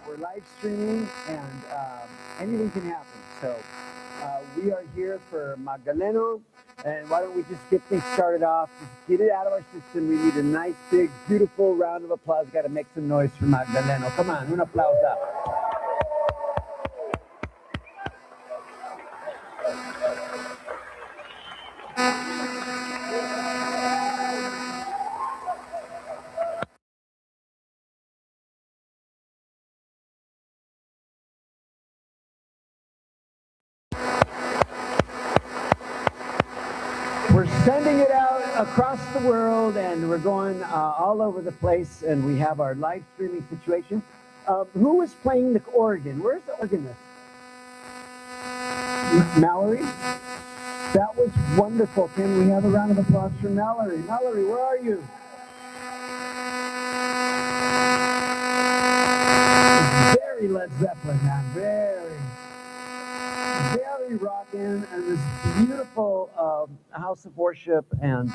We're live streaming, and anything can happen. So we are here for Magdaleno, and why don't we just get things started off? Just get it out of our system. We need a nice, big, beautiful round of applause. Got to make some noise for Magdaleno. Come on, un applauso. We're sending it out across the world, and we're going all over the place, and we have our live streaming situation. Who was playing the organ? Where's the organist? Mallory? That was wonderful. Can we have a round of applause for Mallory? Mallory, where are you? Very Led Zeppelin, man. Very rocking, and this beautiful house of worship, and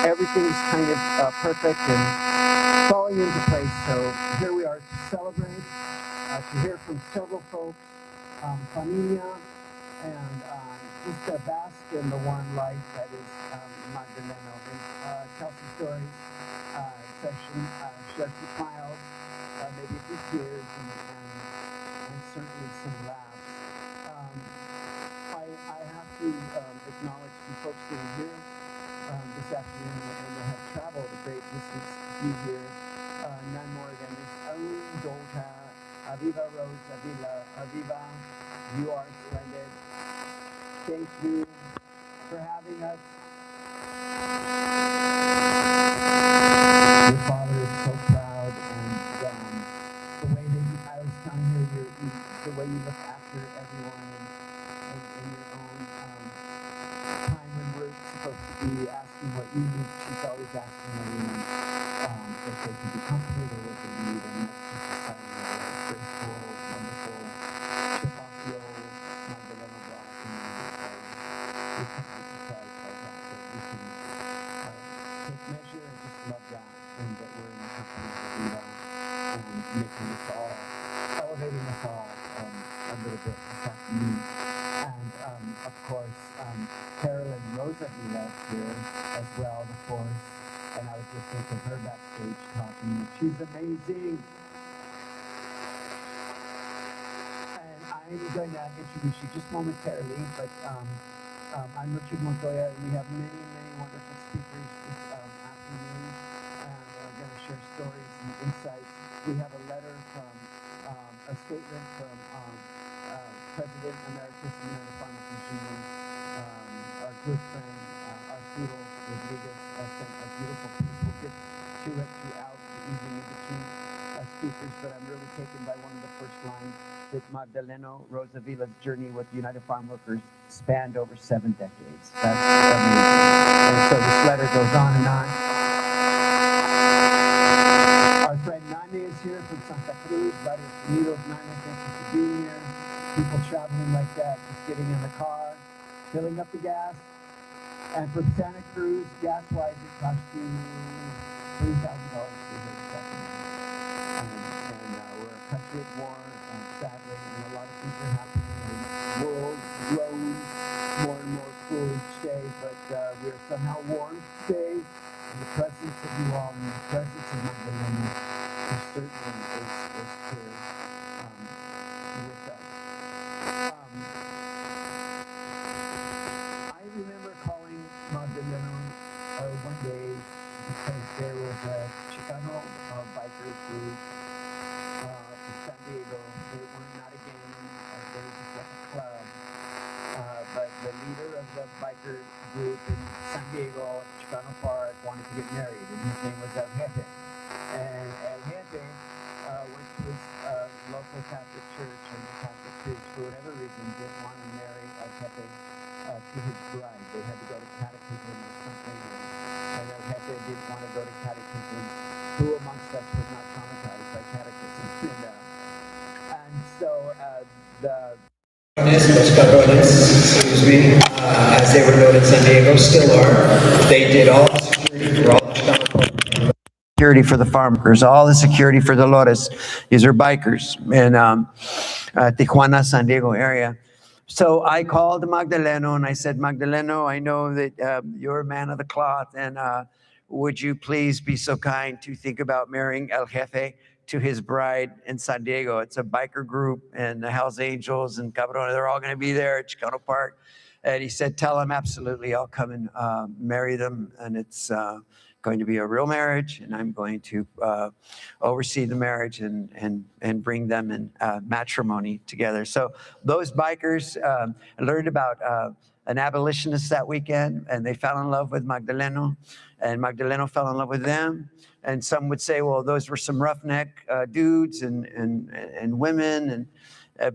everything's kind of perfect and falling into place. So here we are to celebrate, to hear from several folks, familia, and just to bask in the one life that is Magdaleno. And tell some stories, session, share some smiles, maybe a few tears, and certainly some laughs. I have to acknowledge some folks that are here this afternoon and that have traveled a great distance to be here. None more than Miss Magdaleno Rose-Avila. Aviva, you are splendid. Thank you for having us. Your father is so proud, and the way that I was telling her, the way you look after everyone, and in your own time when we're supposed to be asking what you need, she's always asking everyone if they can be comforted or what they need, and that's just a sign of a graceful, wonderful, chip off the old Magdaleno block, and we're surprised by that we can take measure and just love that, and that we're in the company of Leno, and making us all, elevating us all a little bit this afternoon. And of course, Carolyn Rose-Avila is here as well, the fourth, and I was listening to her backstage talking. She's amazing. And I'm going to introduce you just momentarily, but I'm Richard Montoya, and we have many, many wonderful speakers this afternoon, and we're going to share stories and insights. We have a letter from, a statement from President Emeritus of the United Farmers Machinery, our good friend Arturo Rodriguez sent a beautiful piece. We'll get to it throughout the evening in between speakers, but I'm really taken by one of the first lines, that Magdaleno Rose-Avila's journey with United Farm Workers spanned over 7 decades. That's amazing. And so this letter goes on and on. Our friend Nane is here from Santa Cruz, Varios Unidos. Nane, thank you for being here. People traveling like that, just getting in the car, filling up the gas. And from Santa Cruz, gas-wise, it costs you $3,000 to hit the second. And we're a country at war, sadly, and a lot of things are happening. The world grows more and more cool each day, but we are somehow warm today in the presence of you all, in the presence of Magdaleno, who certainly is here with us. I remember calling Magdaleno one day because there was a Chicano biker group in San Diego. They were not a gang, they were just like a club. But the leader of the biker group in San Diego, Chicano Park, wanted to get married, and his name was El Jefe. And El Jefe went to his local Catholic church, and the Catholic church, for whatever reason, didn't want to marry El Jefe to his bride. They had to go to catechism or something, and El Jefe didn't want to go to catechism. Who amongst us was not traumatized by catechism? And so the Los cabrones, excuse me, as they were known in San Diego, still are. They did all the security for all the security for the farm workers, all the security for Dolores. These are bikers in Tijuana, San Diego area. So I called Magdaleno and I said, Magdaleno, I know that you're a man of the cloth, and would you please be so kind to think about marrying El Jefe to his bride in San Diego? It's a biker group, and the Hells Angels and Cabrones, they're all going to be there at Chicano Park. And he said, tell him absolutely, I'll come and marry them, and it's going to be a real marriage, and I'm going to oversee the marriage and bring them in matrimony together. So those bikers learned about an abolitionist that weekend, and they fell in love with Magdaleno, and Magdaleno fell in love with them. And some would say, well, those were some roughneck dudes and women,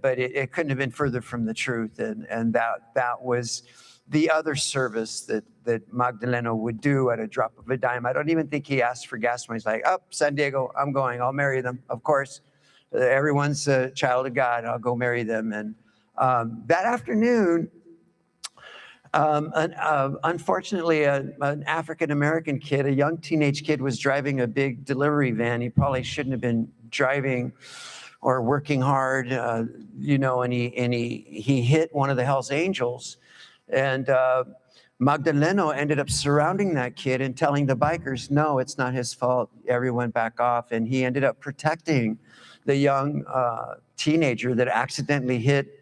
but it couldn't have been further from the truth. And that was the other service that Magdaleno would do at a drop of a dime. I don't even think he asked for gas money. He's like, oh, San Diego, I'm going. I'll marry them. Of course, everyone's a child of God. I'll go marry them. And that afternoon, unfortunately, an African-American kid, a young teenage kid, was driving a big delivery van. He probably shouldn't have been driving or working hard, and he hit one of the Hells Angels. And Magdaleno ended up surrounding that kid and telling the bikers, no, it's not his fault. Everyone back off. And he ended up protecting the young teenager that accidentally hit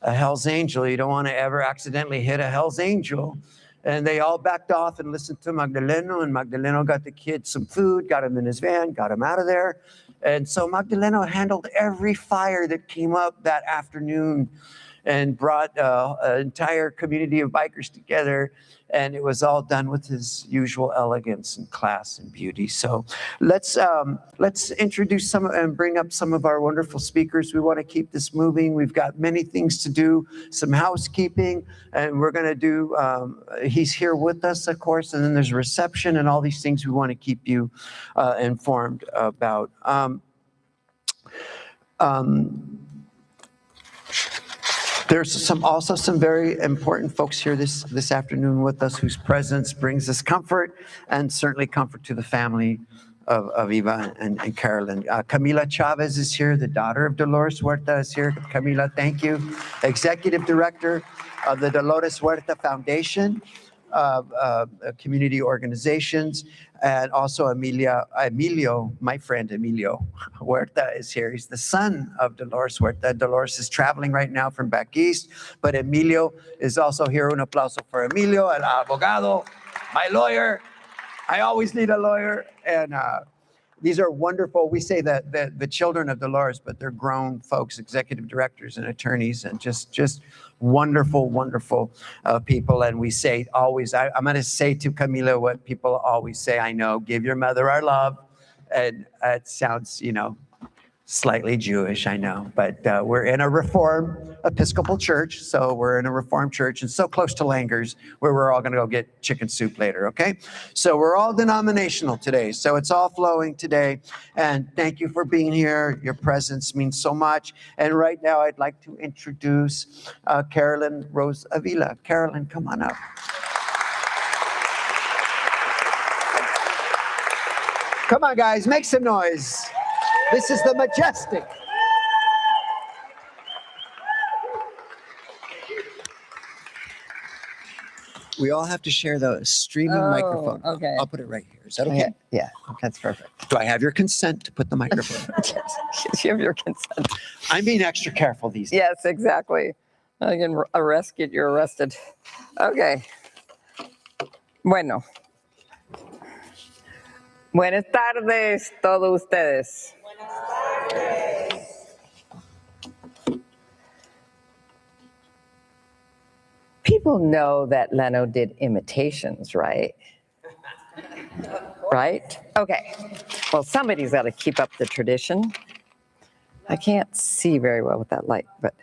a Hell's Angel. You don't want to ever accidentally hit a Hell's Angel. And they all backed off and listened to Magdaleno, and Magdaleno got the kid some food, got him in his van, got him out of there. And so Magdaleno handled every fire that came up that afternoon and brought an entire community of bikers together. And it was all done with his usual elegance and class and beauty. So let's introduce some and bring up some of our wonderful speakers. We want to keep this moving. We've got many things to do, some housekeeping, and we're going to do, he's here with us, of course, and then there's a reception and all these things we want to keep you informed about. There's also some very important folks here this afternoon with us whose presence brings us comfort, and certainly comfort to the family of Eva and Carolyn. Camila Chavez is here, the daughter of Dolores Huerta is here. Camila, thank you. Executive Director of the Dolores Huerta Foundation, community organizations, and also Emilio, my friend Emilio Huerta is here. He's the son of Dolores Huerta. Dolores is traveling right now from back east, but Emilio is also here. Un aplauso for Emilio, el abogado, my lawyer. I always need a lawyer. And these are wonderful. We say that the children of Dolores, but they're grown folks, executive directors and attorneys, and just wonderful, wonderful people. And we say always, I'm going to say to Camila what people always say, I know, give your mother our love. And it sounds, slightly Jewish, I know, but we're in a Reformed Episcopal church, so we're in a Reformed church and so close to Langer's where we're all going to go get chicken soup later, okay? So we're all denominational today, so it's all flowing today, and thank you for being here. Your presence means so much, and right now I'd like to introduce Magdaleno Rose-Avila. Carolyn, come on up. Come on, guys, make some noise. This is the Majestic. We all have to share the streaming microphone. Okay. I'll put it right here. Is that okay? Yeah, that's perfect. Do I have your consent to put the microphone? Yes, you have your consent. I'm being extra careful these days. Yes, exactly. I can get you arrested. Okay. Bueno. Buenas tardes, todos ustedes. People know that Leno did imitations, right? Right? Okay. Well, somebody's got to keep up the tradition. I can't see very well with that light, but.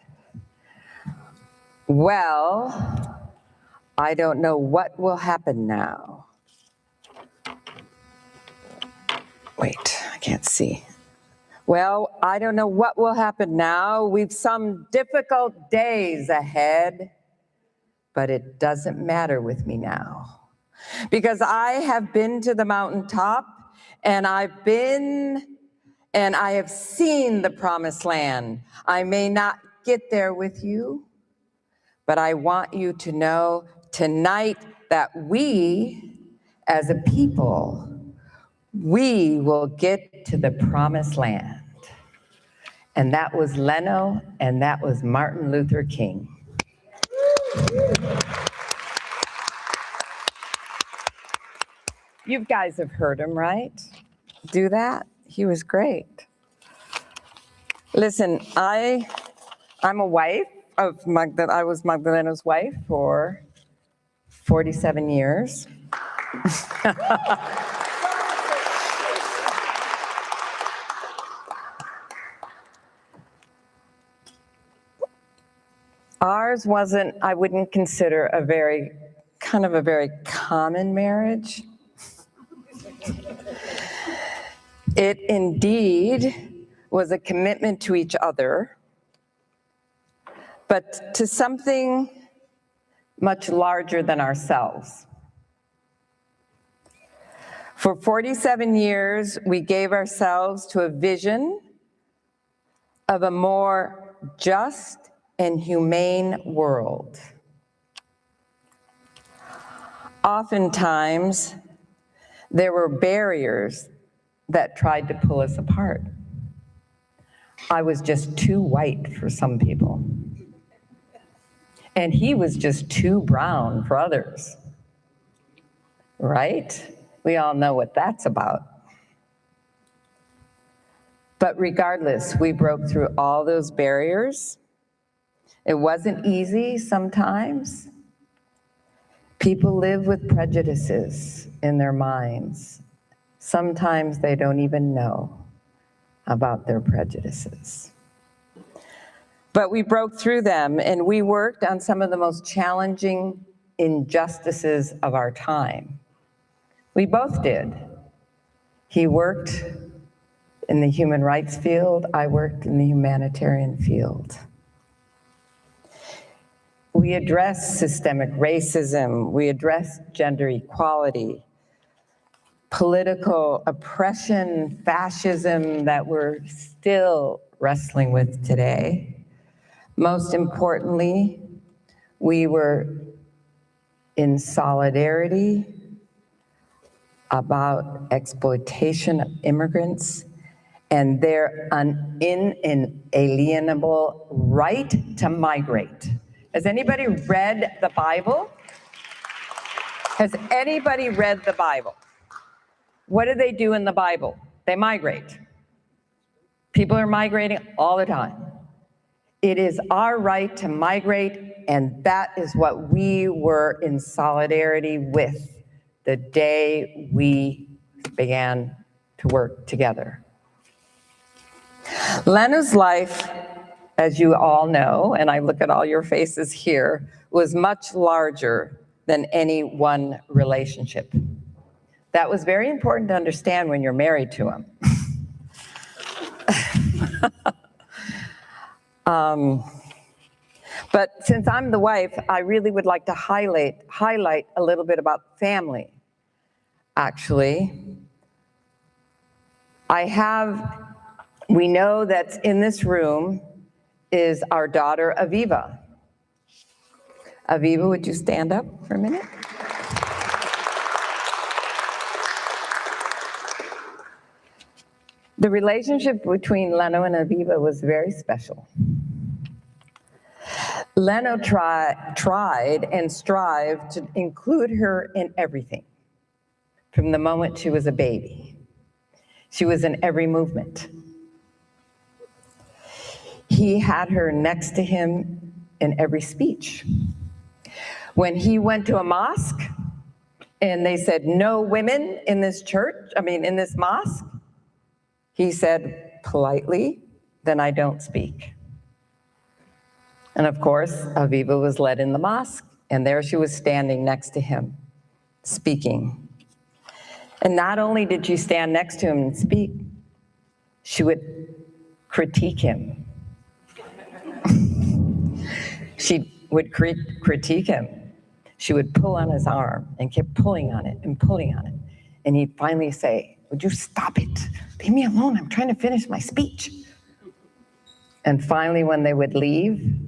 Well, I don't know what will happen now. Wait, I can't see. Well, I don't know what will happen now. We've some difficult days ahead, but it doesn't matter with me now. Because I have been to the mountaintop, and I have seen the promised land. I may not get there with you, but I want you to know tonight that we, as a people, we will get to the promised land. And that was Leno, and that was Martin Luther King. You guys have heard him, right? Do that? He was great. Listen, I'm a wife of I was Magdalena's wife for 47 years. Ours wasn't, I wouldn't consider a very common marriage. It indeed was a commitment to each other, but to something much larger than ourselves. For 47 years, we gave ourselves to a vision of a more just and humane world. Oftentimes, there were barriers that tried to pull us apart. I was just too white for some people. And he was just too brown for others. Right? We all know what that's about. But regardless, we broke through all those barriers. It wasn't easy sometimes. People live with prejudices in their minds. Sometimes they don't even know about their prejudices. But we broke through them, and we worked on some of the most challenging injustices of our time. We both did. He worked in the human rights field, I worked in the humanitarian field. We addressed systemic racism, we addressed gender equality, political oppression, fascism that we're still wrestling with today. Most importantly, we were in solidarity about exploitation of immigrants and their inalienable right to migrate. Has anybody read the Bible? Has anybody read the Bible? What do they do in the Bible? They migrate. People are migrating all the time. It is our right to migrate, and that is what we were in solidarity with the day we began to work together. Leno's life, as you all know, and I look at all your faces here, was much larger than any one relationship. That was very important to understand when you're married to him. But since I'm the wife, I really would like to highlight a little bit about family. Actually, we know that in this room is our daughter, Aviva. Aviva, would you stand up for a minute? The relationship between Leno and Aviva was very special. Leno tried and strived to include her in everything from the moment she was a baby. She was in every movement. He had her next to him in every speech. When he went to a mosque and they said, no women in this church, in this mosque, he said politely, then I don't speak. And of course, Aviva was led in the mosque, and there she was standing next to him, speaking. And not only did she stand next to him and speak, she would critique him. She would critique him. She would pull on his arm and kept pulling on it and pulling on it. And he'd finally say, would you stop it? Leave me alone, I'm trying to finish my speech. And finally, when they would leave,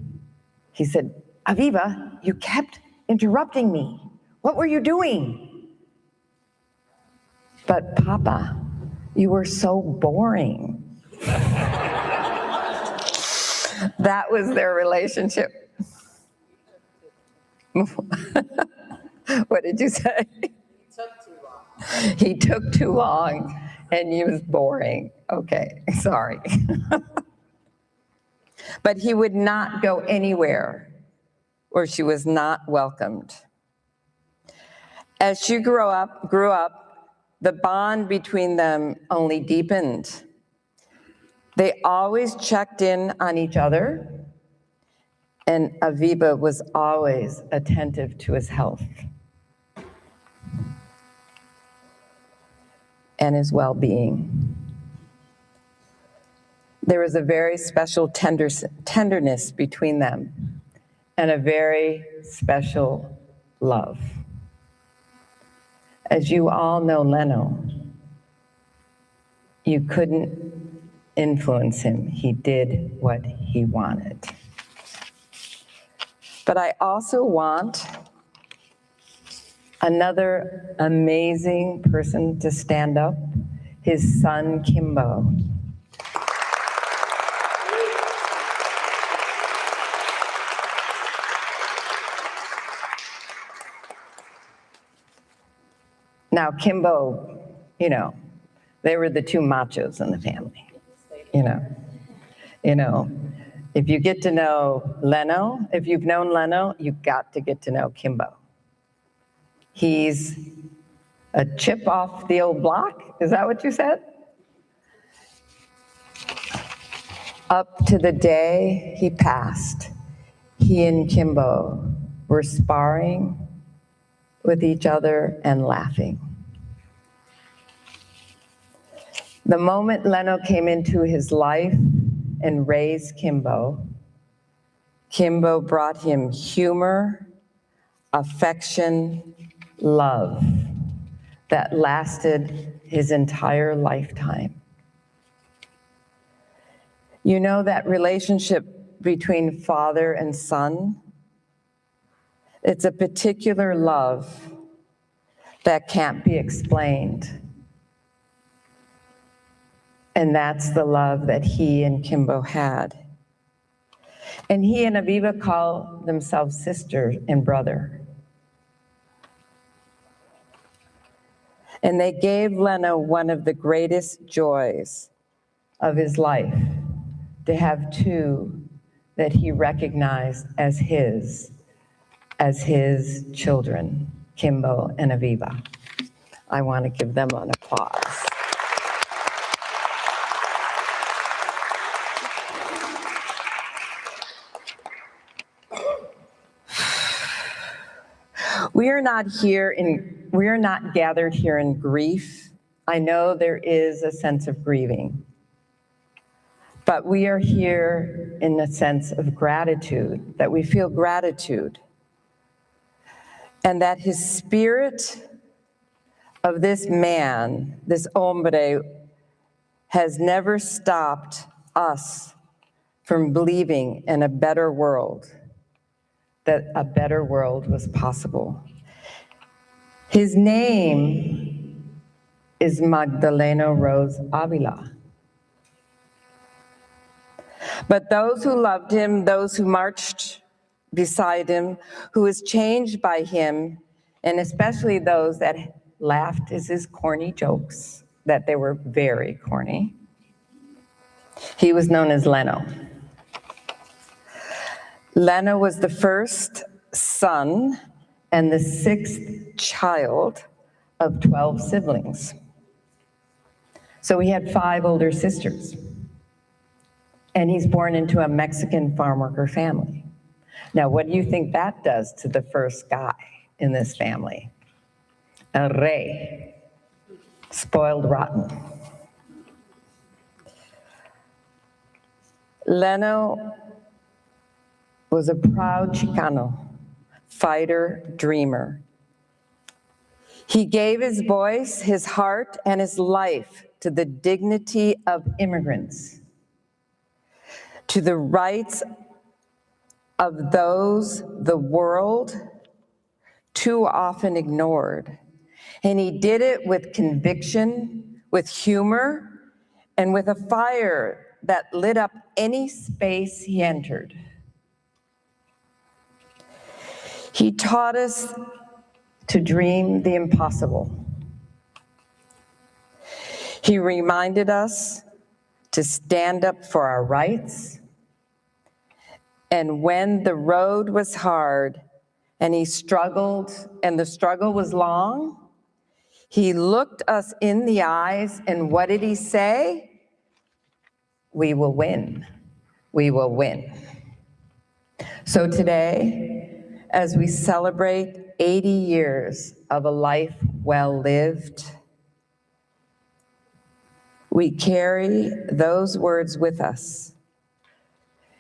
he said, Aviva, you kept interrupting me. What were you doing? But Papa, you were so boring. That was their relationship. What did you say? He took too long. He took too long, and he was boring. Okay, sorry. But he would not go anywhere where she was not welcomed. As she grew up, the bond between them only deepened. They always checked in on each other, and Aviva was always attentive to his health and his well-being. There was a very special tenderness between them and a very special love. As you all know Leno, you couldn't influence him. He did what he wanted. But I also want another amazing person to stand up, his son, Kimbo. Now, Kimbo, they were the two machos in the family, If you get to know Leno, if you've known Leno, you've got to get to know Kimbo. He's a chip off the old block, is that what you said? Up to the day he passed, he and Kimbo were sparring with each other and laughing. The moment Leno came into his life and raised Kimbo, Kimbo brought him humor, affection, love that lasted his entire lifetime. You know that relationship between father and son? It's a particular love that can't be explained. And that's the love that he and Kimbo had. And he and Aviva call themselves sister and brother. And they gave Leno one of the greatest joys of his life, to have two that he recognized as his children, Kimbo and Aviva. I want to give them an applause. We are not gathered here in grief. I know there is a sense of grieving, but we are here in a sense of gratitude, that we feel gratitude, and that his spirit of this man, this hombre, has never stopped us from believing in a better world, that a better world was possible. His name is Magdaleno Rose-Avila. But those who loved him, those who marched beside him, who was changed by him, and especially those that laughed at his corny jokes, that they were very corny. He was known as Leno. Leno was the first son and the sixth child of 12 siblings. So he had 5 older sisters. And he's born into a Mexican farm worker family. Now, what do you think that does to the first guy in this family? A rey, spoiled rotten. Leno was a proud Chicano, fighter, dreamer. He gave his voice, his heart, and his life to the dignity of immigrants, to the rights of those the world too often ignored. And he did it with conviction, with humor, and with a fire that lit up any space he entered. He taught us to dream the impossible. He reminded us to stand up for our rights. And when the road was hard and he struggled and the struggle was long, he looked us in the eyes and what did he say? We will win. We will win. So today, as we celebrate 80 years of a life well lived, we carry those words with us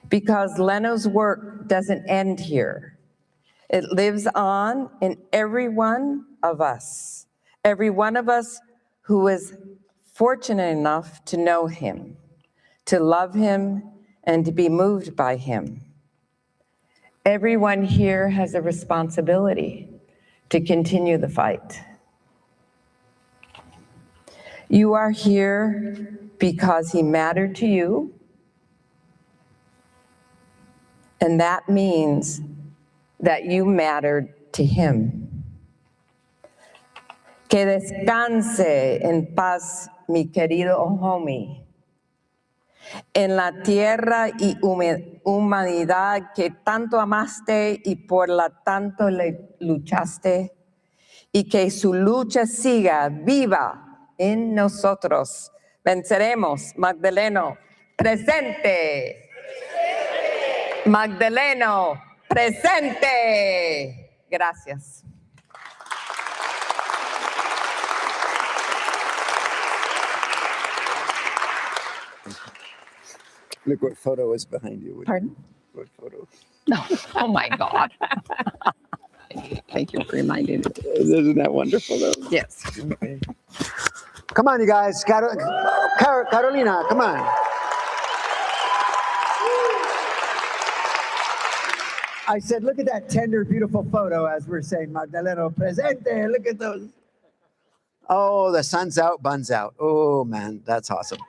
because Leno's work doesn't end here. It lives on in every one of us who is fortunate enough to know him, to love him, and to be moved by him. Everyone here has a responsibility to continue the fight. You are here because he mattered to you, and that means that you mattered to him. Que descanse en paz, mi querido homie, en la tierra y humanidad que tanto amaste y por la tanto le luchaste, y que su lucha siga viva en nosotros. Venceremos. Magdaleno, presente. Magdaleno, presente. Gracias. Look what photo is behind you. Pardon? What photo? No. Oh, my God. Thank you for reminding me. Isn't that wonderful, though? Yes. Okay. Come on, you guys. Carolina, come on. I said, look at that tender, beautiful photo as we're saying, Magdaleno presente. Look at those. Oh, the sun's out, bun's out. Oh, man, that's awesome.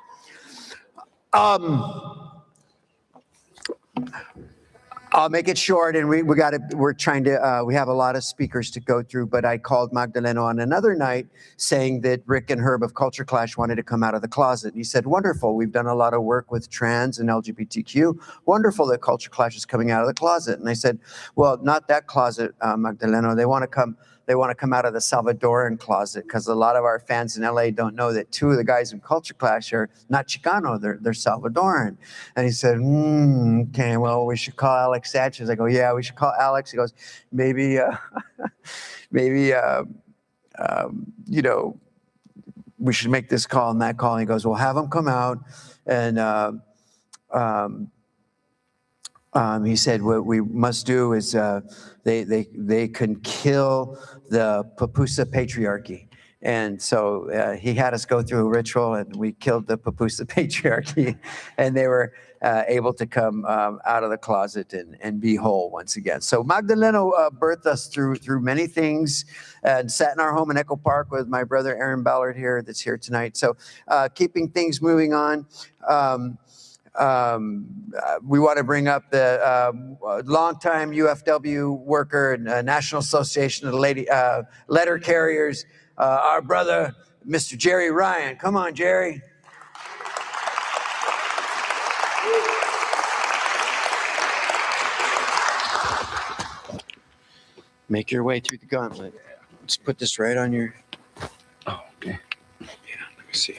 I'll make it short, and we're trying to, we have a lot of speakers to go through, but I called Magdaleno on another night saying that Rick and Herb of Culture Clash wanted to come out of the closet. And he said, wonderful, we've done a lot of work with trans and LGBTQ. Wonderful that Culture Clash is coming out of the closet. And I said, well, not that closet, Magdaleno. They want to come out of the Salvadoran closet, because a lot of our fans in LA don't know that 2 of the guys in Culture Clash are not Chicano, they're Salvadoran. And he said, okay, well, we should call Alex Sanchez. I go, yeah, we should call Alex. He goes, maybe, you know, we should make this call and that call. And he goes, well, have them come out. And he said, what we must do is they can kill the Pupusa patriarchy. And so he had us go through a ritual, and we killed the Pupusa patriarchy, and they were able to come out of the closet and be whole once again. So Magdaleno birthed us through many things, and sat in our home in Echo Park with my brother Aaron Ballard here, that's here tonight. So keeping things moving on. We want to bring up the longtime UFW worker and National Association of Letter Carriers, our brother Mr. Jerry Ryan. Come on, Jerry. Make your way through the gauntlet. Just put this right on your... Oh, okay. Yeah, let me see.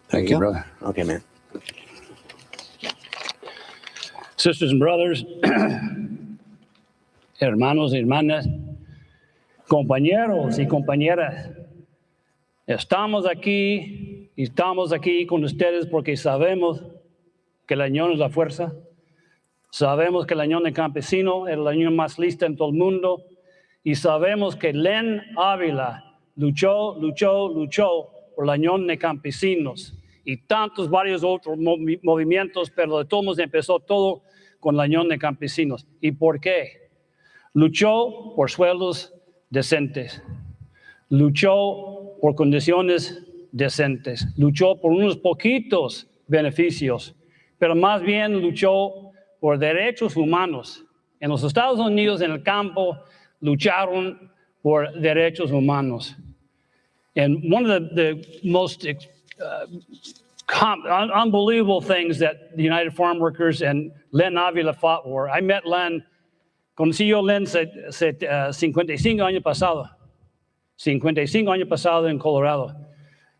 Thank you, brother. Okay, man. Sisters and brothers, hermanos y hermanas, compañeros y compañeras, estamos aquí con ustedes porque sabemos que la unión es la fuerza. Sabemos que la unión de campesinos es la unión más lista en todo el mundo. Y sabemos que Leno Ávila luchó por la unión de campesinos y tantos varios otros movimientos, pero de todos modos empezó todo con la unión de campesinos. ¿Y por qué? Luchó por sueldos decentes, luchó por condiciones decentes, luchó por unos poquitos beneficios, pero más bien luchó por derechos humanos. En los Estados Unidos, en el campo, lucharon por derechos humanos. And one of the most unbelievable things that the United Farm Workers and Leno Ávila fought for. I met Len, conocí yo Len 55 años pasado en Colorado.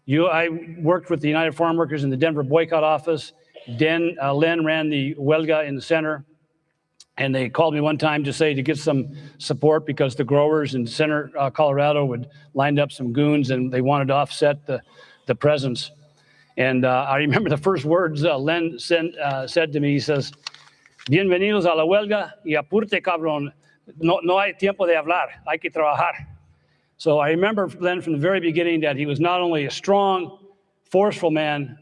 I worked with the United Farm Workers in the Denver boycott office. Then Len ran the huelga in the center. And they called me one time to get some support because the growers in center Colorado would lined up some goons and they wanted to offset the presence. And I remember the first words Len said to me. He says, "Bienvenidos a la huelga y apúrate, cabrón. No hay tiempo de hablar. Hay que trabajar." So I remember Len from the very beginning that he was not only a strong, forceful man,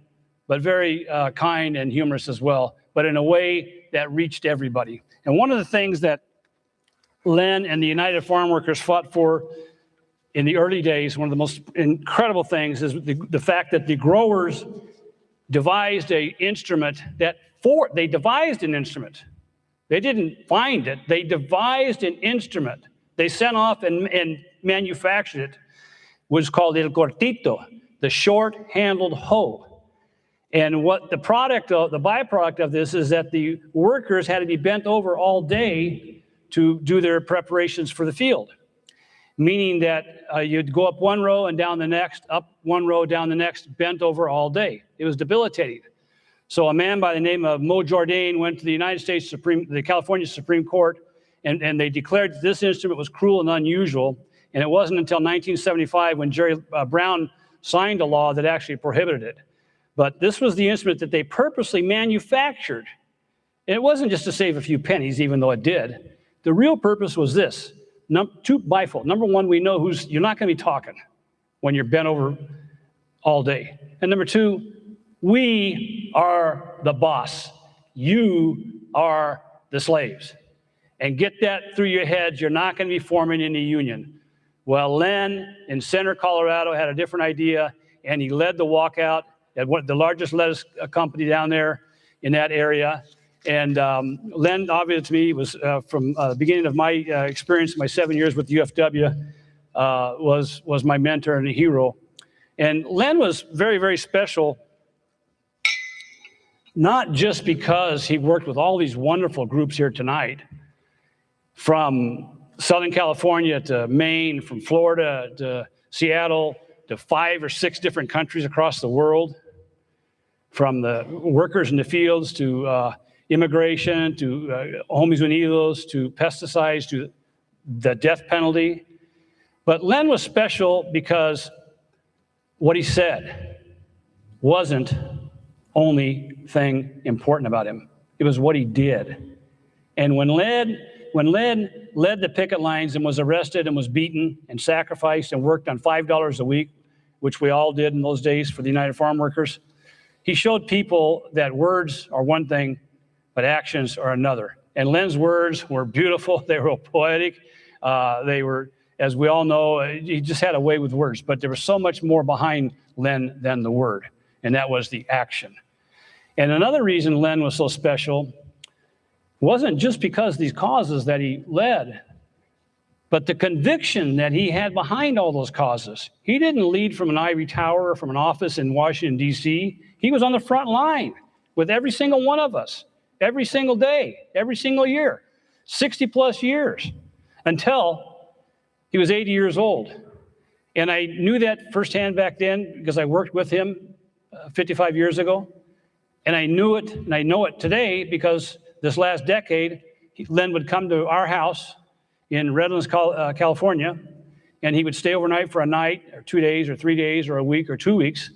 but very kind and humorous as well, but in a way that reached everybody. And one of the things that Len and the United Farm Workers fought for in the early days, one of the most incredible things is the fact that the growers devised an instrument they devised an instrument. They didn't find it. They devised an instrument. They sent off and manufactured it, was called el cortito, the short-handled hoe. And what the byproduct of this is that the workers had to be bent over all day to do their preparations for the field, meaning that you'd go up one row and down the next, up one row, down the next, bent over all day. It was debilitating. So a man by the name of Mo Jourdain went to the California Supreme Court, and they declared that this instrument was cruel and unusual. And it wasn't until 1975 when Jerry Brown signed a law that actually prohibited it. But this was the instrument that they purposely manufactured. And it wasn't just to save a few pennies, even though it did. The real purpose was this. Bifold. Number one, we know you're not going to be talking when you're bent over all day. And number two, we are the boss. You are the slaves. And get that through your heads. You're not going to be forming any union. Well, Len in Center, Colorado had a different idea, and he led the walkout at the largest lettuce company down there in that area. And Len, obviously to me, was from the beginning of my experience, my 7 years with the UFW, was my mentor and a hero. And Len was very, very special, not just because he worked with all these wonderful groups here tonight, from Southern California to Maine, from Florida to Seattle, to 5 or 6 different countries across the world, from the workers in the fields to immigration, to Homies Unidos, to pesticides, to the death penalty. But Len was special because what he said wasn't only thing important about him. It was what he did. And when Len led the picket lines and was arrested and was beaten and sacrificed and worked on $5 a week, which we all did in those days for the United Farm Workers, he showed people that words are one thing, but actions are another. And Len's words were beautiful. They were poetic. They were, as we all know, he just had a way with words. But there was so much more behind Len than the word, and that was the action. And another reason Len was so special wasn't just because these causes that he led, But the conviction that he had behind all those causes, he didn't lead from an ivory tower or from an office in Washington, D.C. He was on the front line with every single one of us, every single day, every single year, 60 plus years, until he was 80 years old. And I knew that firsthand back then because I worked with him 55 years ago. And I knew it, and I know it today because this last decade, Len would come to our house in Redlands, California, and he would stay overnight for a night or 2 days or 3 days or a week or 2 weeks.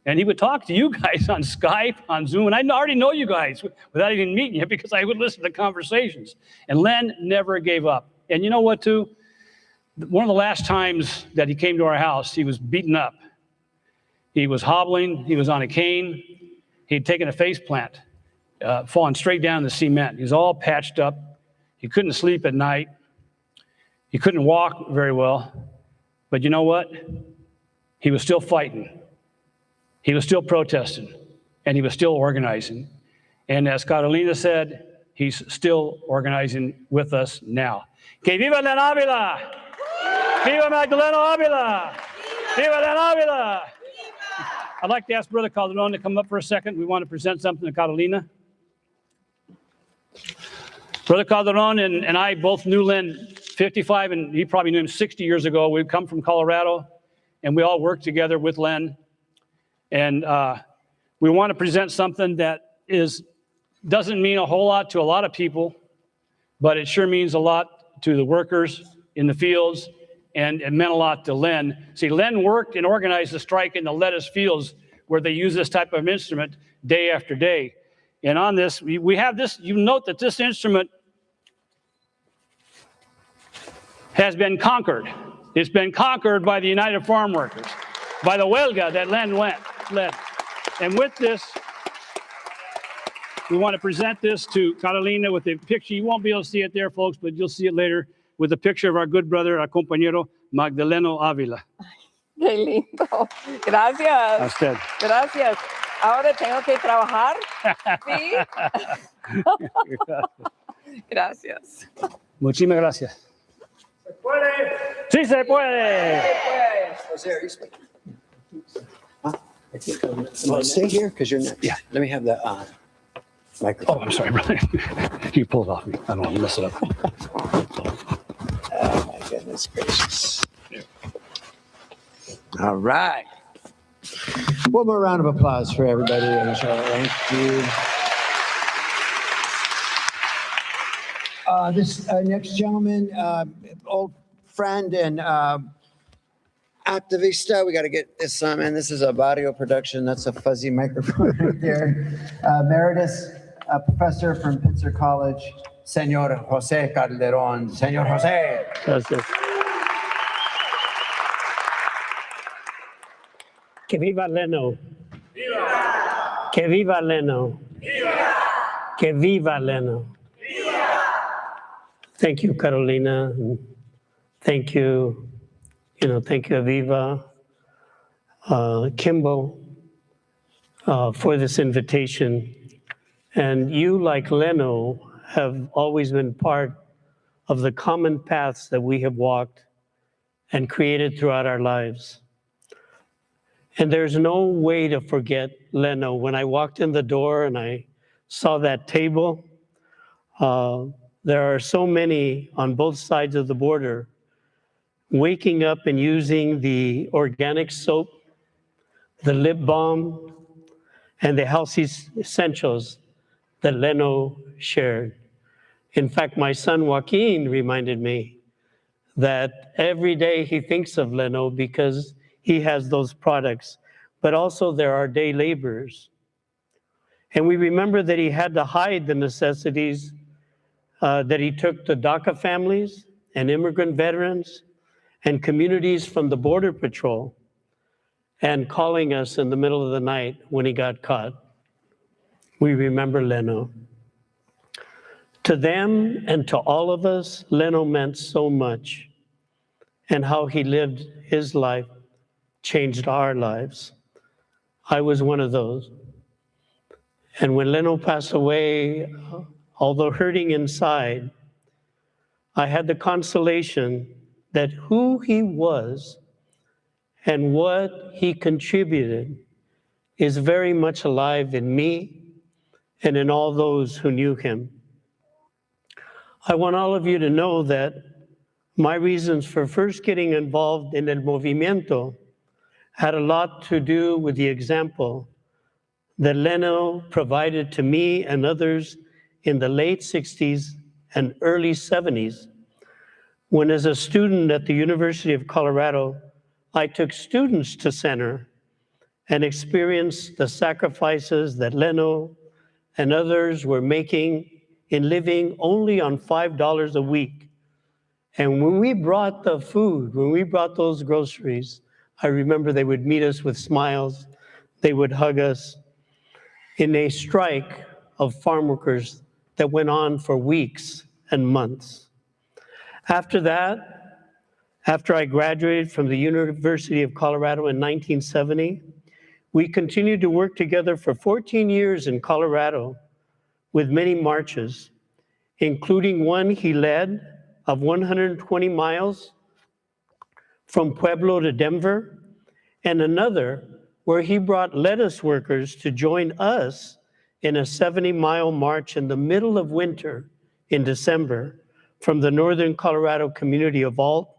And he would talk to you guys on Skype, on Zoom, and I already know you guys without even meeting you because I would listen to conversations. And Len never gave up. And you know what, too? One of the last times that he came to our house, he was beaten up. He was hobbling. He was on a cane. He'd taken a face plant, fallen straight down in the cement. He was all patched up. He couldn't sleep at night. He couldn't walk very well. But you know what? He was still fighting. He was still protesting. And he was still organizing. And as Carolina said, he's still organizing with us now. Que viva Leno Avila! Viva Magdaleno Avila! Viva Leno Avila! I'd like to ask Brother Calderon to come up for a second. We want to present something to Carolina. Brother Calderon and I both knew Len 55, and he probably knew him 60 years ago. We've come from Colorado, and we all worked together with Len. And we want to present something that doesn't mean a whole lot to a lot of people, but it sure means a lot to the workers in the fields, and it meant a lot to Len. See, Len worked and organized the strike in the lettuce fields where they use this type of instrument day after day. And on this, we have this, you note that this instrument has been conquered. It's been conquered by the United Farm Workers, by the huelga that Len led. And with this, we want to present this to Carolina with a picture. You won't be able to see it there, folks, but you'll see it later with a picture of our good brother, our compañero, Magdaleno Avila. Qué lindo. Gracias. A usted. Gracias. Ahora tengo que trabajar. Sí. Gracias. Muchísimas gracias. ¿Se puede? Sí, se puede. Well, stay here because you're not. Yeah, let me have the microphone. Oh, I'm sorry, brother. You pulled it off me. I don't want to mess it up. Oh, my goodness gracious. All right. One more round of applause for everybody. Thank you. This next gentleman, old friend and activista. We got to get this in. This is a Barrio production. That's a fuzzy microphone right there. Emeritus professor from Pitzer College, Senor Jose Calderon. Senor Jose. Gracias. Que viva Leno. Viva. Que viva Leno. Viva. Que viva Leno. Viva. Thank you, Carolina. And thank you, thank you, Aviva, Kimbo, for this invitation. And you, like Leno, have always been part of the common paths that we have walked and created throughout our lives. And there's no way to forget Leno. When I walked in the door and I saw that table, there are so many on both sides of the border waking up and using the organic soap, the lip balm, and the healthy essentials that Leno shared. In fact, my son Joaquin reminded me that every day he thinks of Leno because he has those products, but also there are day laborers. And we remember that he had to hide the necessities that he took to DACA families and immigrant veterans and communities from the Border Patrol and calling us in the middle of the night when he got caught. We remember Leno. To them and to all of us, Leno meant so much, and how he lived his life changed our lives. I was one of those. And when Leno passed away, although hurting inside, I had the consolation that who he was and what he contributed is very much alive in me and in all those who knew him. I want all of you to know that my reasons for first getting involved in El Movimiento had a lot to do with the example that Leno provided to me and others in the late 60s and early 70s, when as a student at the University of Colorado, I took students to center and experienced the sacrifices that Leno and others were making in living only on $5 a week. And when we brought the food, when we brought those groceries, I remember they would meet us with smiles, they would hug us in a strike of farm workers that went on for weeks and months. After that, after I graduated from the University of Colorado in 1970, we continued to work together for 14 years in Colorado with many marches, including one he led of 120 miles from Pueblo to Denver, and another where he brought lettuce workers to join us in a 70-mile march in the middle of winter in December from the northern Colorado community of Alt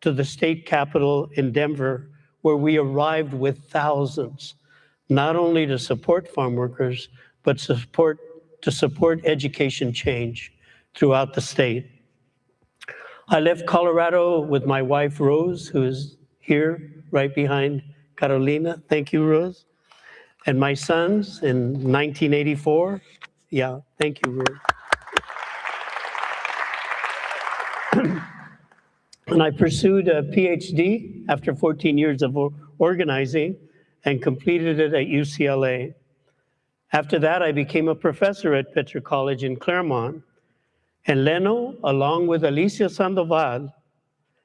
to the state capitol in Denver, where we arrived with thousands, not only to support farm workers, but to support education change throughout the state. I left Colorado with my wife, Rose, who is here right behind Carolina. Thank you, Rose. And my sons in 1984. Yeah, thank you, Rose. And I pursued a PhD after 14 years of organizing and completed it at UCLA. After that, I became a professor at Pitzer College in Claremont. And Leno, along with Alicia Sandoval,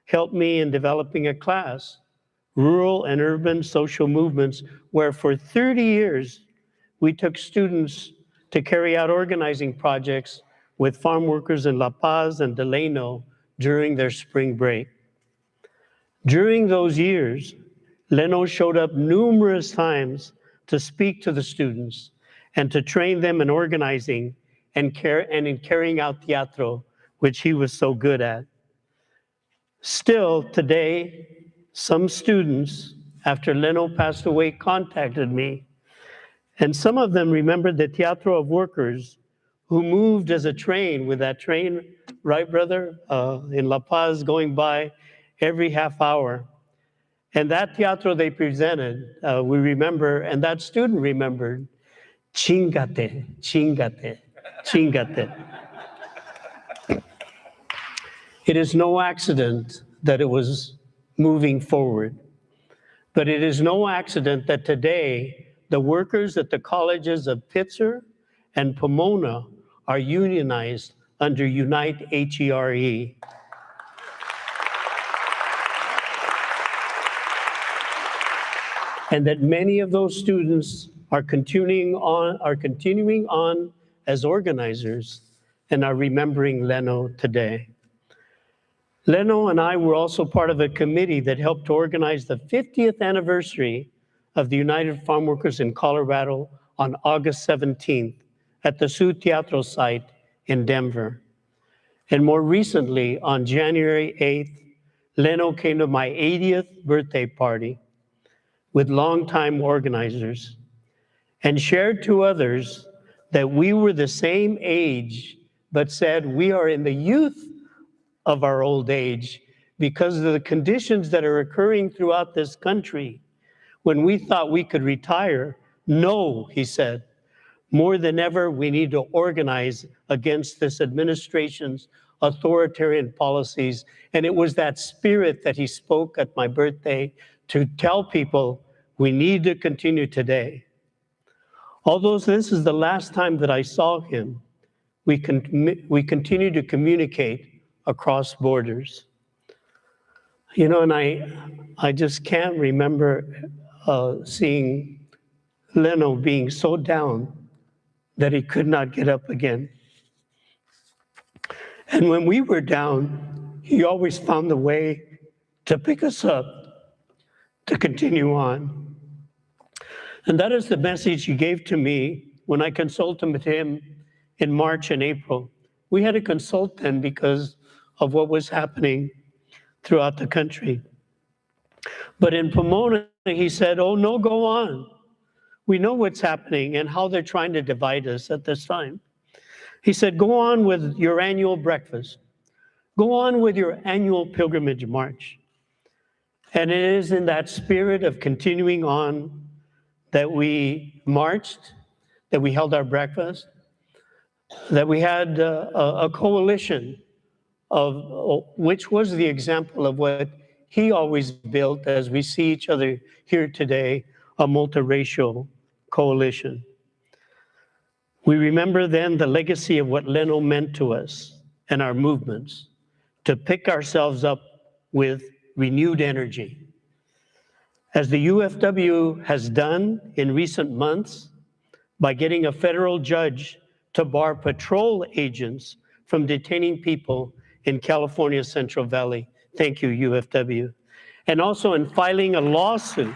helped me in developing a class, Rural and Urban Social Movements, where for 30 years, we took students to carry out organizing projects with farm workers in La Paz and Leno during their spring break. During those years, Leno showed up numerous times to speak to the students and to train them in organizing and in carrying out teatro, which he was so good at. Still, today, some students, after Leno passed away, contacted me, and some of them remembered the Teatro of Workers, who moved as a train with that train, right, brother, in La Paz going by every half hour. And that teatro they presented, we remember, and that student remembered, chingate, chingate, chingate. It is no accident that it was moving forward, but it is no accident that today the workers at the colleges of Pitzer and Pomona are unionized under Unite HERE. And that many of those students are continuing on as organizers and are remembering Leno today. Leno and I were also part of a committee that helped to organize the 50th anniversary of the United Farm Workers in Colorado on August 17th at the Sioux Teatro site in Denver. And more recently, on January 8th, Leno came to my 80th birthday party with longtime organizers and shared to others that we were the same age, but said we are in the youth of our old age because of the conditions that are occurring throughout this country. When we thought we could retire, no, he said, more than ever, we need to organize against this administration's authoritarian policies. And it was that spirit that he spoke at my birthday to tell people we need to continue today. Although this is the last time that I saw him, we continue to communicate across borders. You know, and I just can't remember seeing Leno being so down that he could not get up again. And when we were down, he always found a way to pick us up, to continue on. And that is the message he gave to me when I consulted with him in March and April. We had to consult then because of what was happening throughout the country. But in Pomona, he said, oh, no, go on. We know what's happening and how they're trying to divide us at this time. He said, go on with your annual breakfast. Go on with your annual pilgrimage march. And it is in that spirit of continuing on that we marched, that we held our breakfast, that we had a coalition of which was the example of what he always built as we see each other here today, a multiracial coalition. We remember then the legacy of what Leno meant to us and our movements, to pick ourselves up with renewed energy. As the UFW has done in recent months by getting a federal judge to bar patrol agents from detaining people in California's Central Valley. Thank you, UFW. And also in filing a lawsuit,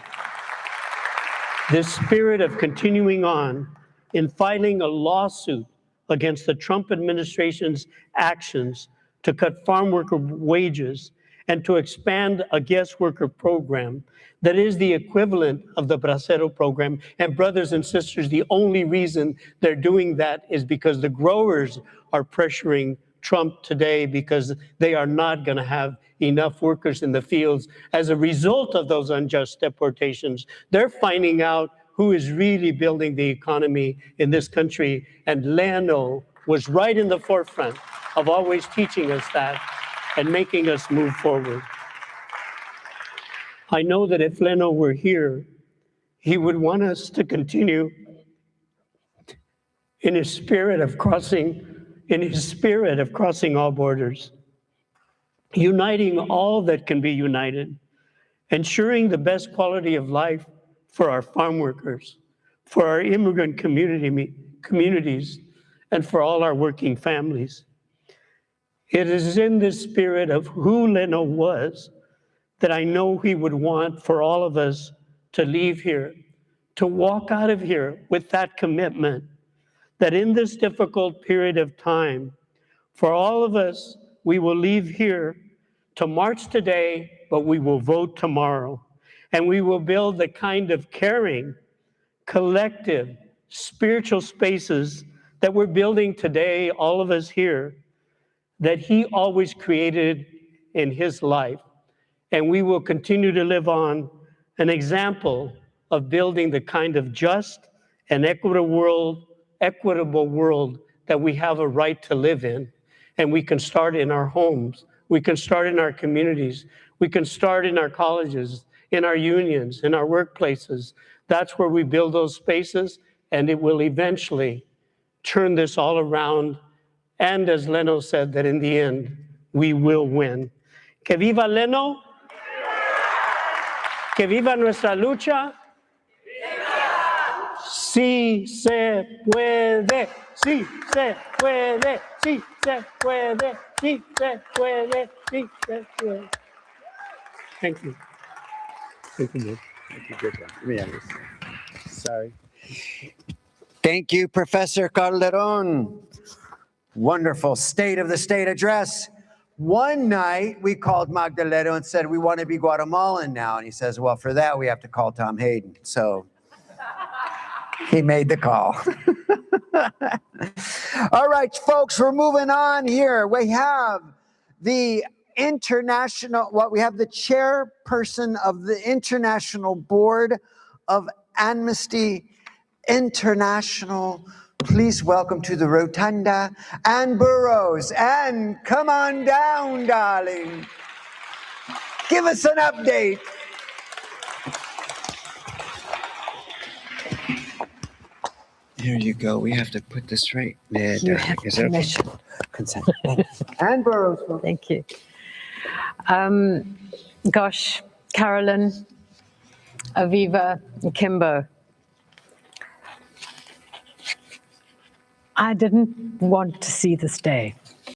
this spirit of continuing on, in filing a lawsuit against the Trump administration's actions to cut farm worker wages and to expand a guest worker program that is the equivalent of the Bracero program. And brothers and sisters, the only reason they're doing that is because the growers are pressuring Trump today because they are not going to have enough workers in the fields. As a result of those unjust deportations, they're finding out who is really building the economy in this country. And Leno was right in the forefront of always teaching us that and making us move forward. I know that if Leno were here, he would want us to continue in his spirit of crossing all borders, uniting all that can be united, ensuring the best quality of life for our farm workers, for our immigrant communities, and for all our working families. It is in this spirit of who Leno was that I know he would want for all of us to leave here, to walk out of here with that commitment, that in this difficult period of time, for all of us, we will leave here to march today, but we will vote tomorrow. And we will build the kind of caring, collective, spiritual spaces that we're building today, all of us here, that he always created in his life. And we will continue to live on an example of building the kind of just and equitable world that we have a right to live in. And we can start in our homes. We can start in our communities. We can start in our colleges, in our unions, in our workplaces. That's where we build those spaces, and it will eventually turn this all around. And as Leno said, that in the end, we will win. Que viva Leno! Que viva nuestra lucha! Sí se puede, sí se puede, sí se puede, sí se puede, sí se puede. Thank you. Thank you. Thank you, good one. Let me end this. Sorry. Thank you, Professor Calderon. Wonderful State of the State address. One night we called Magdaleno and said, we want to be Guatemalan now. And he says, well, for that we have to call Tom Hayden. So he made the call. All right, folks, we're moving on here. We have the we have the chairperson of the International Board of Amnesty International. Please welcome to the rotunda, Ann Burroughs. Ann, come on down, darling. Give us an update. There you go. We have to put this right. There, You have permission. Okay? Consent. Ann Burroughs. Thank you. Gosh, Carolyn, Aviva, and Kimbo. I didn't want to see this day.